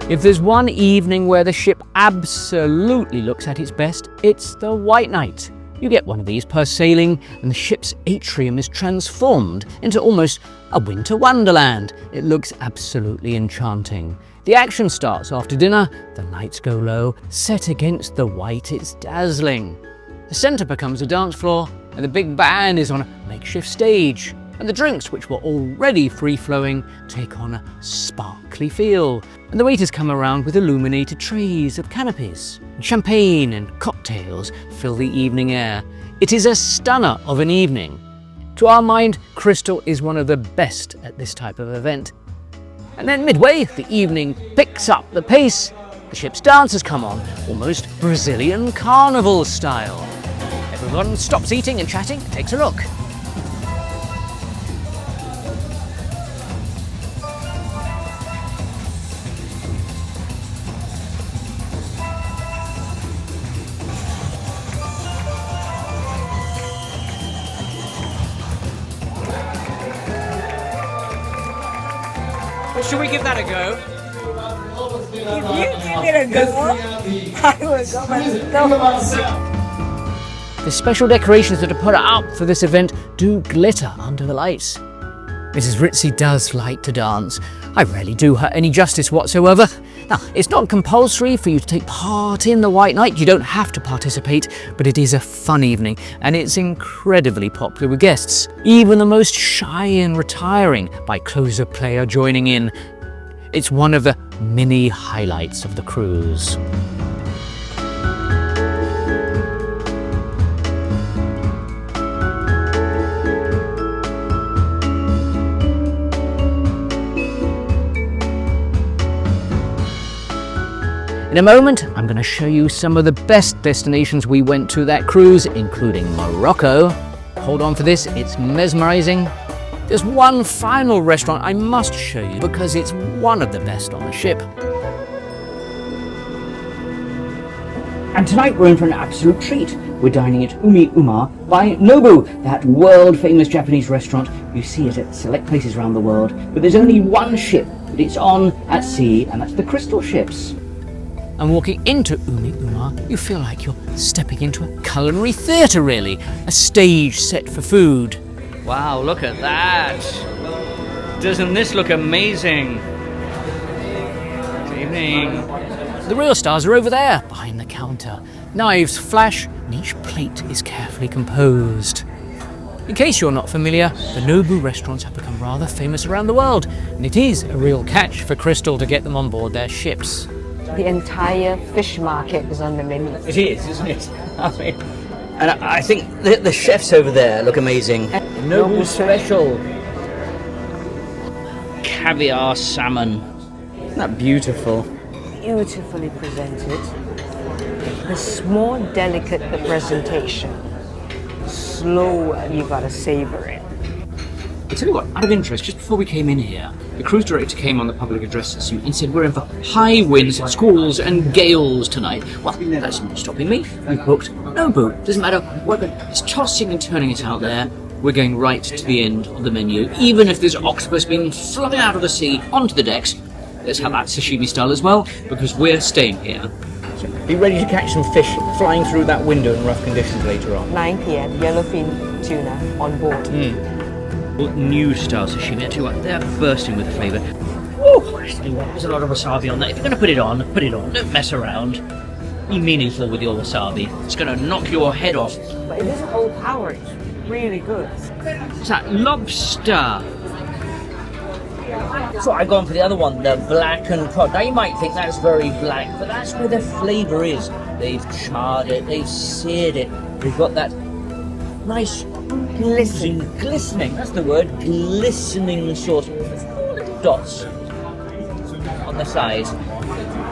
If there's one evening where the ship absolutely looks at its best, it's the White Night. You get one of these per sailing, and the ship's atrium is transformed into almost a winter wonderland. It looks absolutely enchanting. The action starts after dinner, the lights go low, set against the white, it's dazzling. The centre becomes a dance floor, and the big band is on a makeshift stage. And the drinks, which were already free-flowing, take on a sparkly feel. And the waiters come around with illuminated trays of canapes. And champagne and cocktails fill the evening air. It is a stunner of an evening. To our mind, Crystal is one of the best at this type of event. And then midway, the evening picks up the pace. The ship's dancers come on, almost Brazilian carnival style. Everyone stops eating and chatting and takes a look. Should we give that a go? If you give it a go, I will go myself. The special decorations that are put up for this event do glitter under the lights. Mrs. Ritzy does like to dance. I rarely do her any justice whatsoever. Now, it's not compulsory for you to take part in the White Night. You don't have to participate, but it is a fun evening, and it's incredibly popular with guests. Even the most shy and retiring by close of play are joining in. It's one of the many highlights of the cruise. In a moment, I'm going to show you some of the best destinations we went to that cruise, including Morocco. Hold on for this, it's mesmerizing. There's one final restaurant I must show you because it's one of the best on the ship. And tonight we're in for an absolute treat. We're dining at Umi Uma by Nobu, that world-famous Japanese restaurant. You see it at select places around the world, but there's only one ship that it's on at sea, and that's the Crystal ships. And walking into Umi Uma, you feel like you're stepping into a culinary theatre, really. A stage set for food. Wow, look at that! Doesn't this look amazing? Good evening. The real stars are over there, behind the counter. Knives flash, and each plate is carefully composed. In case you're not familiar, the Nobu restaurants have become rather famous around the world, and it is a real catch for Crystal to get them on board their ships. The entire fish market is on the menu. It is, isn't it? And I think the chefs over there look amazing. Nobu special. Caviar salmon. Isn't that beautiful? Beautifully presented. The more delicate the presentation, slower you gotta savor it. I tell you what, out of interest, just before we came in here, the cruise director came on the public address suite and said we're in for high winds, squalls and gales tonight. Well, that's not stopping me. We've booked Nobu. Doesn't matter what it's tossing and turning us out there. We're going right to the end of the menu. Even if there's octopus being flung out of the sea onto the decks, let's have that sashimi style as well, because we're staying here. So be ready to catch some fish flying through that window in rough conditions later on. 9 p.m. yellowfin tuna on board. New style sashimi, I tell you what, they're bursting with flavour. Oh, there's a lot of wasabi on that. If you're going to put it on, don't mess around. Be meaningful with your wasabi. It's going to knock your head off. But it is overpowering. It's really good. It's that lobster. So I've gone for the other one, the blackened cod. Now you might think that's very black, but that's where the flavour is. They've charred it, they've seared it. They've got that nice glistening, that's the word, glistening sort of little dots on the side.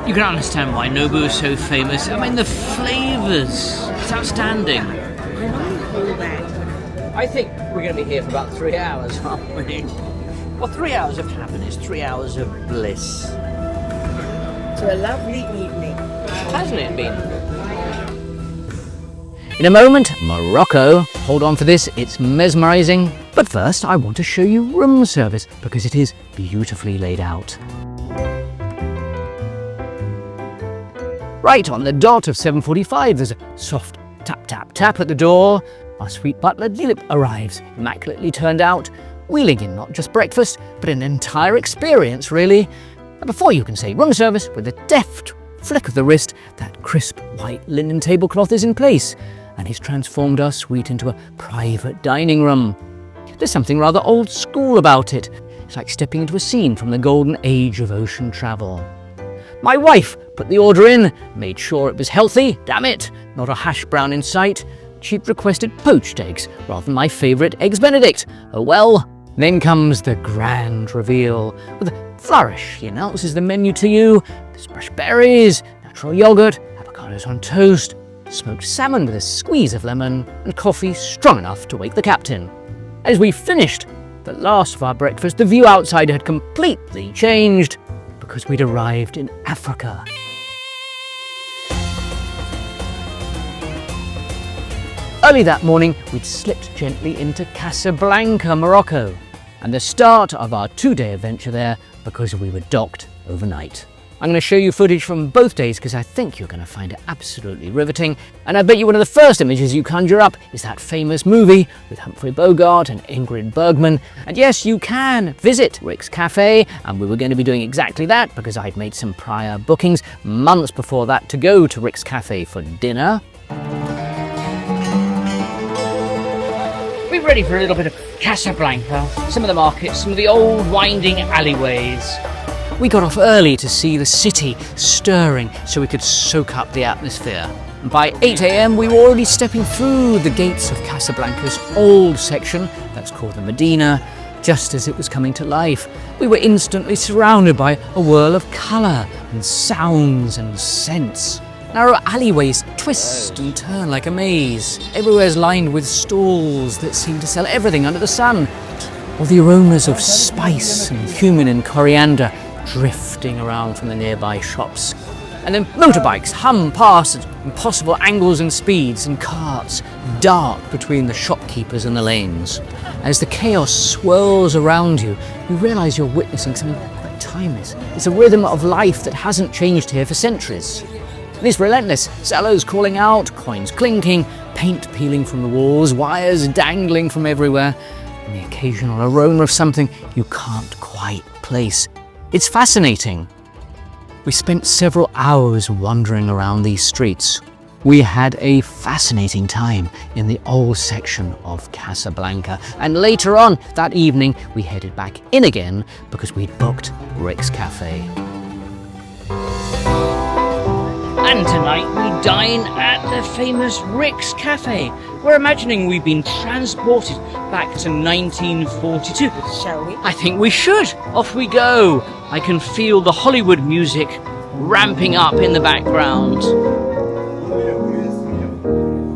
You can understand why Nobu is so famous. I mean, the flavours, it's outstanding. cool bed. I think we're going to be here for about 3 hours, aren't we? Well, 3 hours of happiness, 3 hours of bliss. To a lovely evening. Hasn't it been? In a moment, Morocco. Hold on for this, it's mesmerising. But first, I want to show you room service because it is beautifully laid out. Right on the dot of 7:45, there's a soft tap, tap, tap at the door. Our sweet butler, Dilip, arrives, immaculately turned out, wheeling in not just breakfast, but an entire experience, really. And before you can say room service, with a deft flick of the wrist, that crisp white linen tablecloth is in place, and he's transformed our suite into a private dining room. There's something rather old school about it. It's like stepping into a scene from the golden age of ocean travel. My wife put the order in, made sure it was healthy, damn it, not a hash brown in sight. She'd requested poached eggs rather than my favourite Eggs Benedict. Oh well. Then comes the grand reveal. With a flourish, he announces the menu to you. There's fresh berries, natural yoghurt, avocados on toast, smoked salmon with a squeeze of lemon, and coffee strong enough to wake the captain. As we finished the last of our breakfast, the view outside had completely changed because we'd arrived in Africa. Early that morning, we'd slipped gently into Casablanca, Morocco, and the start of our 2-day adventure there because we were docked overnight. I'm going to show you footage from both days because I think you're going to find it absolutely riveting, and I bet you one of the first images you conjure up is that famous movie with Humphrey Bogart and Ingrid Bergman. And yes, you can visit Rick's Cafe, and we were going to be doing exactly that because I'd made some prior bookings months before that to go to Rick's Cafe for dinner. We're ready for a little bit of Casablanca, some of the markets, some of the old winding alleyways. We got off early to see the city stirring so we could soak up the atmosphere. And by 8 AM we were already stepping through the gates of Casablanca's old section, that's called the Medina, just as it was coming to life. We were instantly surrounded by a whirl of colour and sounds and scents. Narrow alleyways twist and turn like a maze. Everywhere's lined with stalls that seem to sell everything under the sun. Or the aromas of spice and cumin and coriander drifting around from the nearby shops. And then motorbikes hum past at impossible angles and speeds, and carts dart between the shopkeepers and the lanes. As the chaos swirls around you, you realise you're witnessing something quite timeless. It's a rhythm of life that hasn't changed here for centuries. And it's relentless. Sellers calling out, coins clinking, paint peeling from the walls, wires dangling from everywhere, and the occasional aroma of something you can't quite place. It's fascinating. We spent several hours wandering around these streets. We had a fascinating time in the old section of Casablanca, and later on that evening we headed back in again because we'd booked Rick's Cafe. And tonight we dine at the famous Rick's Cafe. We're imagining we've been transported back to 1942. Shall we? I think we should. Off we go. I can feel the Hollywood music ramping up in the background.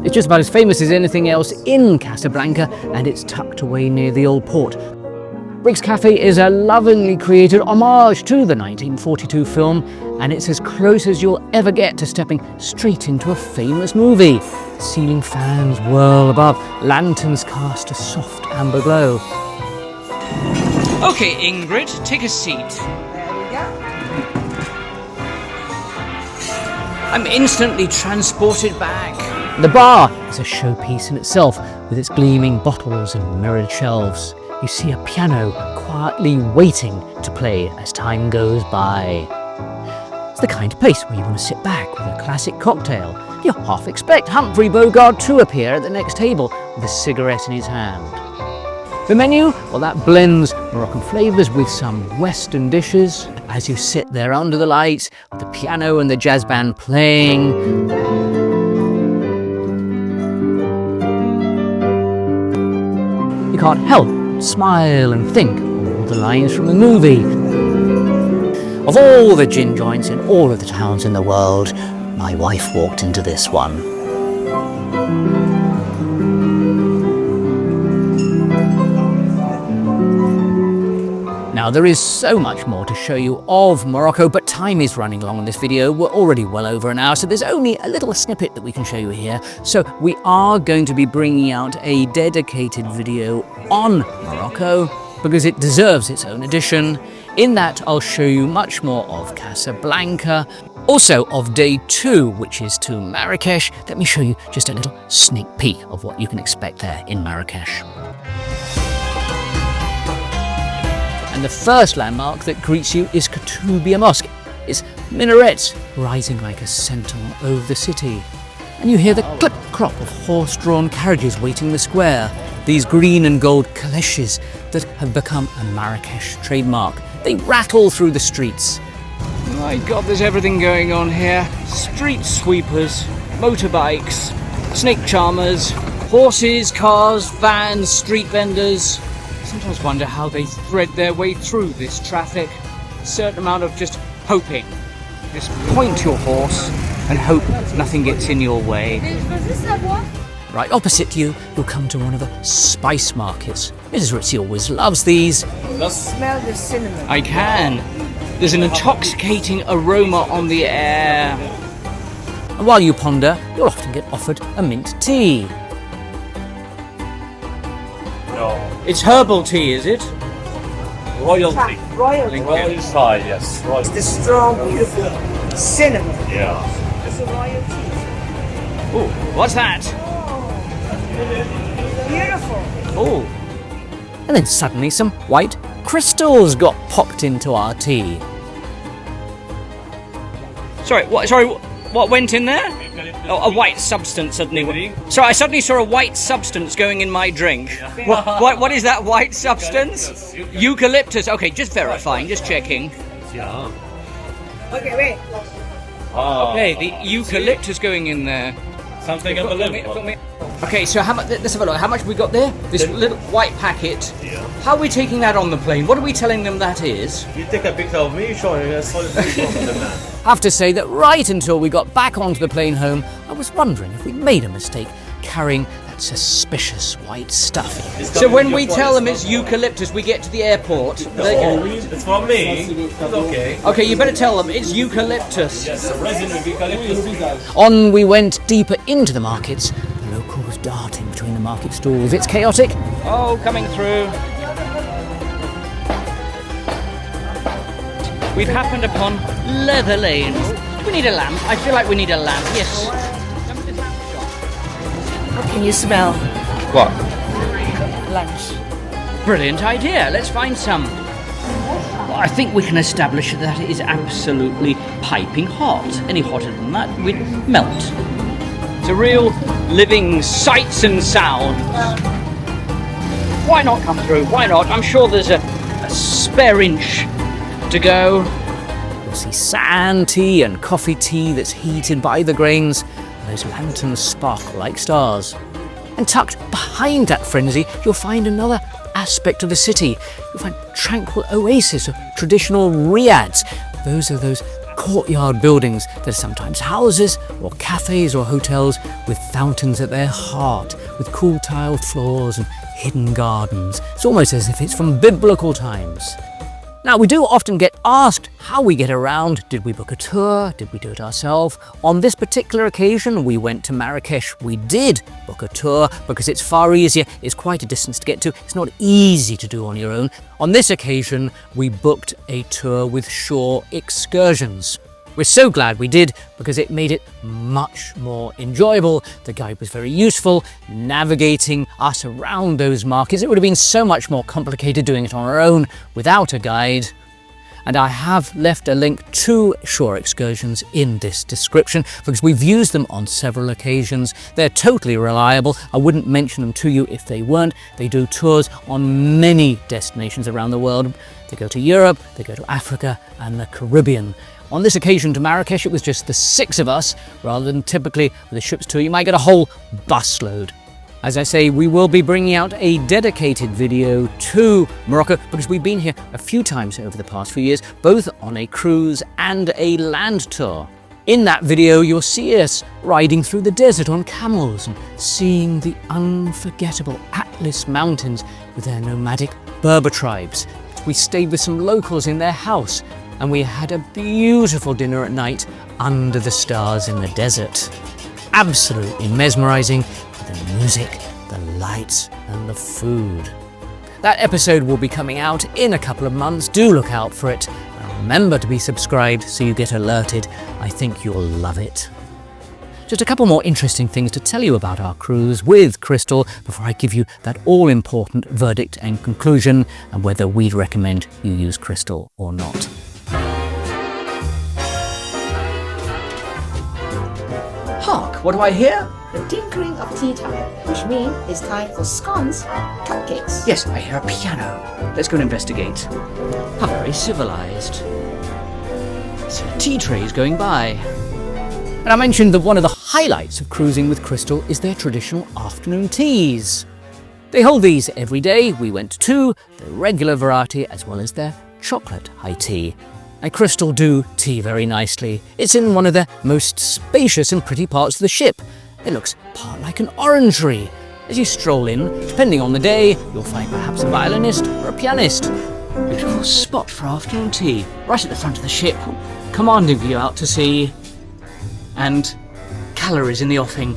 It's just about as famous as anything else in Casablanca, and it's tucked away near the old port. Rick's Cafe is a lovingly created homage to the 1942 film, and it's as close as you'll ever get to stepping straight into a famous movie. Ceiling fans whirl above, lanterns cast a soft amber glow. Okay, Ingrid, take a seat. There we go. I'm instantly transported back. The bar is a showpiece in itself, with its gleaming bottles and mirrored shelves. You see a piano quietly waiting to play as time goes by. It's the kind of place where you want to sit back with a classic cocktail. You half expect Humphrey Bogart to appear at the next table with a cigarette in his hand. The menu, well, that blends Moroccan flavours with some Western dishes. As you sit there under the lights, with the piano and the jazz band playing, you can't help but smile and think of all the lines from the movie. Of all the gin joints in all of the towns in the world, my wife walked into this one. Now, there is so much more to show you of Morocco, but time is running long on this video. We're already well over an hour, so there's only a little snippet that we can show you here. So we are going to be bringing out a dedicated video on Morocco because it deserves its own edition. In that, I'll show you much more of Casablanca, also of day 2, which is to Marrakech. Let me show you just a little sneak peek of what you can expect there in Marrakech. And the first landmark that greets you is Katoubia Mosque. Its minarets rising like a sentinel over the city. And you hear the clip-clop of horse-drawn carriages waiting in the square. These green and gold calèches that have become a Marrakech trademark. They rattle through the streets. My God, there's everything going on here. Street sweepers, motorbikes, snake charmers, horses, cars, vans, street vendors. Sometimes wonder how they thread their way through this traffic. A certain amount of just hoping. Just point your horse and hope nothing gets in your way. Right opposite you, you'll come to one of the spice markets. Mrs. Ritzy always loves these. Smell the cinnamon. I can. There's an intoxicating aroma on the air. And while you ponder, you'll often get offered a mint tea. It's herbal tea, is it? Royalty. Royalty. Royal side, yes. It's the strong, beautiful cinnamon. Yeah. It's a royal tea. Oh, what's that? Beautiful. Oh. And then suddenly some white crystals got popped into our tea. Sorry, what went in there? Oh, a white substance suddenly. Sorry, I suddenly saw a white substance going in my drink. What is that white substance? Eucalyptus. Okay, just verifying, just checking. Yeah. Okay, wait. Okay, the eucalyptus going in there. Something unbelievable. Okay, so how much? Let's have a look. How much have we got there? This little white packet. Yeah. How are we taking that on the plane? What are we telling them that is? You take a picture of me showing us solid picture of the man. I have to say that right until we got back onto the plane home, I was wondering if we'd made a mistake carrying that suspicious white stuff. So when we tell them it's eucalyptus, we get to the airport. It's from me. It's okay. Okay, you better tell them it's eucalyptus. Yes, a resin of eucalyptus. On we went deeper into the markets. The locals darting between the market stalls. It's chaotic. Oh, coming through. We've happened upon leather lanes. Do we need a lamp? I feel like we need a lamp, yes. What can you smell? What? Lunch. Brilliant idea. Let's find some. Well, I think we can establish that it is absolutely piping hot. Any hotter than that, we'd melt. It's a real living sights and sounds. Why not come through? Why not? I'm sure there's a spare inch to go. You'll see sand tea and coffee tea that's heated by the grains, and those lanterns sparkle like stars. And tucked behind that frenzy, you'll find another aspect of the city. You'll find tranquil oasis of traditional riads. Those are those courtyard buildings that are sometimes houses or cafes or hotels with fountains at their heart, with cool tiled floors and hidden gardens. It's almost as if it's from biblical times. Now, we do often get asked how we get around. Did we book a tour? Did we do it ourselves? On this particular occasion, we went to Marrakech. We did book a tour because it's far easier. It's quite a distance to get to. It's not easy to do on your own. On this occasion, we booked a tour with Shore Excursions. We're so glad we did because it made it much more enjoyable. The guide was very useful, navigating us around those markets. It would have been so much more complicated doing it on our own without a guide. And I have left a link to Shore Excursions in this description because we've used them on several occasions. They're totally reliable. I wouldn't mention them to you if they weren't. They do tours on many destinations around the world. They go to Europe, they go to Africa and the Caribbean. On this occasion to Marrakech, it was just the 6 of us, rather than typically with a ship's tour, you might get a whole busload. As I say, we will be bringing out a dedicated video to Morocco because we've been here a few times over the past few years, both on a cruise and a land tour. In that video, you'll see us riding through the desert on camels and seeing the unforgettable Atlas Mountains with their nomadic Berber tribes. It's We stayed with some locals in their house, and we had a beautiful dinner at night under the stars in the desert. Absolutely mesmerizing, the music, the lights, and the food. That episode will be coming out in a couple of months. Do look out for it. And remember to be subscribed so you get alerted. I think you'll love it. Just a couple more interesting things to tell you about our cruise with Crystal before I give you that all-important verdict and conclusion and whether we'd recommend you use Crystal or not. Hark, what do I hear? The tinkling of tea time, which means it's time for scones, cupcakes. Yes, I hear a piano. Let's go and investigate. How very civilized. I see tea trays going by. And I mentioned that one of the highlights of cruising with Crystal is their traditional afternoon teas. They hold these every day. We went to two, the regular variety as well as their chocolate high tea. And Crystal do tea very nicely. It's in one of the most spacious and pretty parts of the ship. It looks part like an orangery. As you stroll in, depending on the day, you'll find perhaps a violinist or a pianist. Beautiful spot for afternoon tea, right at the front of the ship. Commanding view out to sea. And calories in the offing.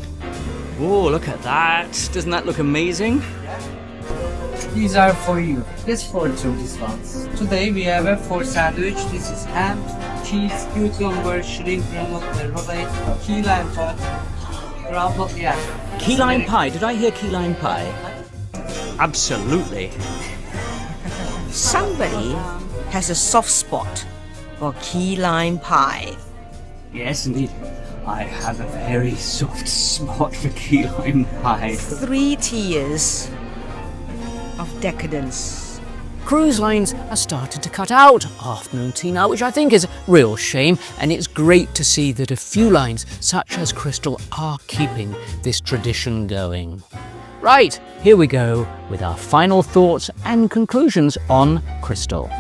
Oh, look at that. Doesn't that look amazing? These are for you. Just for these ones. Today we have a 4 sandwich. This is ham, cheese, cucumber, shrimp, remote, rollade, key lime pie. Yeah. Key lime pie. Did I hear key lime pie? Absolutely. Somebody has a soft spot for key lime pie. Yes, indeed. I have a very soft spot for key lime pie. 3 tiers of decadence. Cruise lines are starting to cut out afternoon tea now, which I think is a real shame, and it's great to see that a few lines, such as Crystal, are keeping this tradition going. Right, here we go with our final thoughts and conclusions on Crystal.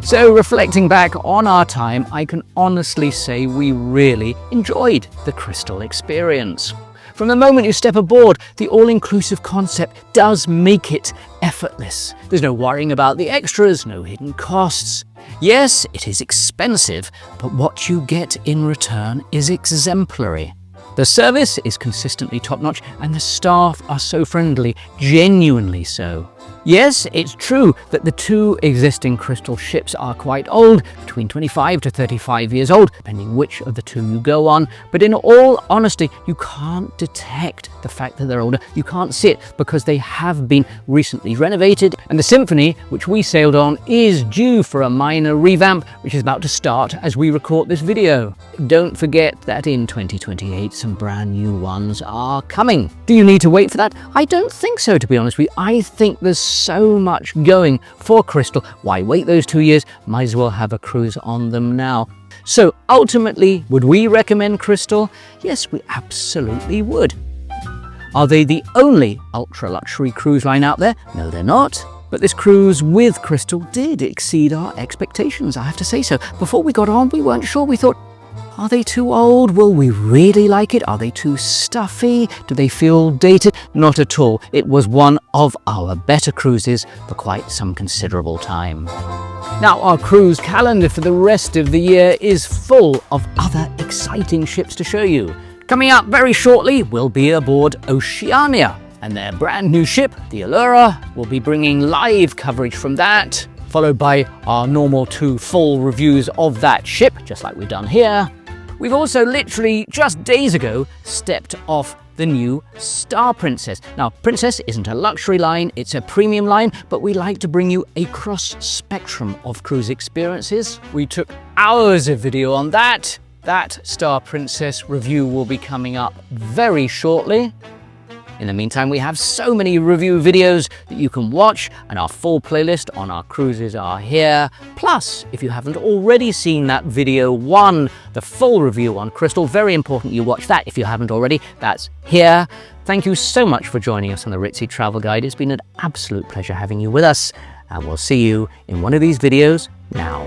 So, reflecting back on our time, I can honestly say we really enjoyed the Crystal experience. From the moment you step aboard, the all-inclusive concept does make it effortless. There's no worrying about the extras, no hidden costs. Yes, it is expensive, but what you get in return is exemplary. The service is consistently top-notch, and the staff are so friendly, genuinely so. Yes, it's true that the 2 existing Crystal ships are quite old, between 25 to 35 years old, depending which of the 2 you go on. But in all honesty, you can't detect the fact that they're older. You can't see it because they have been recently renovated. And the Symphony, which we sailed on, is due for a minor revamp, which is about to start as we record this video. Don't forget that in 2028, some brand new ones are coming. Do you need to wait for that? I don't think so, to be honest with you. I think there's so much going for Crystal. Why wait those 2 years? Might as well have a cruise on them now. So ultimately, would we recommend Crystal? Yes, we absolutely would. Are they the only ultra-luxury cruise line out there? No, they're not. But this cruise with Crystal did exceed our expectations, I have to say so. Before we got on, we weren't sure. We thought, are they too old? Will we really like it? Are they too stuffy? Do they feel dated? Not at all. It was one of our better cruises for quite some considerable time. Now, our cruise calendar for the rest of the year is full of other exciting ships to show you. Coming up very shortly, we'll be aboard Oceania, and their brand new ship, the Allura, will be bringing live coverage from that, followed by our normal 2 full reviews of that ship, just like we've done here. We've also literally just days ago stepped off the new Star Princess. Now, Princess isn't a luxury line, it's a premium line, but we like to bring you a cross-spectrum of cruise experiences. We took hours of video on that. That Star Princess review will be coming up very shortly. In the meantime, we have so many review videos that you can watch, and our full playlist on our cruises are here. Plus, if you haven't already seen that video 1, the full review on Crystal, very important you watch that if you haven't already, that's here. Thank you so much for joining us on the Ritzy Travel Guide. It's been an absolute pleasure having you with us, and we'll see you in one of these videos now.